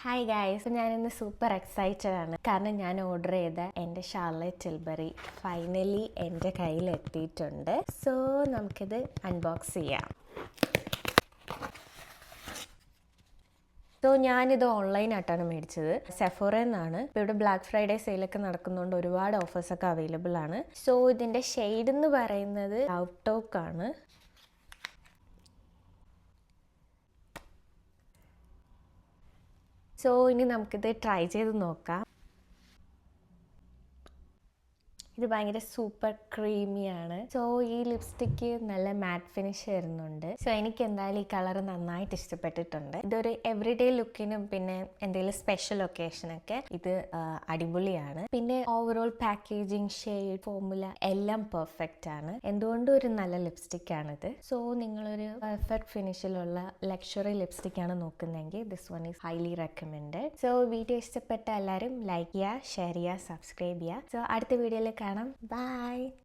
Hi guys, ഞാനിന്ന് super excited ആണ്. കാരണം ഞാൻ ഓർഡർ ചെയ്ത എൻ്റെ ഷാർലറ്റ് ടിൽബറി ഫൈനലി എൻ്റെ കയ്യിൽ എത്തിയിട്ടുണ്ട്. സോ നമുക്കിത് അൺബോക്സ് ചെയ്യാം. സോ ഞാനിത് ഓൺലൈനായിട്ടാണ് മേടിച്ചത്, സെഫോറയിൽ നിന്നാണ്. ഇപ്പോൾ ഇവിടെ ബ്ലാക്ക് ഫ്രൈഡേ സെയിലൊക്കെ നടക്കുന്നതുകൊണ്ട് ഒരുപാട് ഓഫേഴ്സൊക്കെ അവൈലബിൾ ആണ്. സോ ഇതിൻ്റെ ഷെയ്ഡ് എന്ന് പറയുന്നത് ഔട്ടോക്ക് ആണ്. സോ ഇനി നമുക്കിത് ട്രൈ ചെയ്ത് നോക്കാം. ഇത് ഭയങ്കര സൂപ്പർ ക്രീമിയാണ്. സോ ഈ ലിപ്സ്റ്റിക്ക് നല്ല മാറ്റ് ഫിനിഷ് വരുന്നുണ്ട്. സോ എനിക്ക് എന്തായാലും ഈ കളർ നന്നായിട്ട് ഇഷ്ടപ്പെട്ടിട്ടുണ്ട്. ഇതൊരു എവറിഡേ ലുക്കിനും പിന്നെ എന്തെങ്കിലും സ്പെഷ്യൽ ഒക്കേഷനൊക്കെ ഇത് അടിപൊളിയാണ്. പിന്നെ ഓവറോൾ പാക്കേജിങ്, ഷെയ്ഡ്, ഫോർമുല എല്ലാം പെർഫെക്റ്റ് ആണ്. എന്തുകൊണ്ടും ഒരു നല്ല ലിപ്സ്റ്റിക് ആണിത്. സോ നിങ്ങളൊരു പെർഫെക്റ്റ് ഫിനിഷിലുള്ള ലക്ഷറി ലിപ്സ്റ്റിക് ആണ് നോക്കുന്നതെങ്കിൽ this one is highly recommended. So video ഇഷ്ടപ്പെട്ട എല്ലാവരും ലൈക്ക് ചെയ്യുക, ഷെയർ ചെയ്യുക, സബ്സ്ക്രൈബ് ചെയ്യുക. സോ അടുത്ത വീഡിയോയിൽ കാണാം. ബൈ.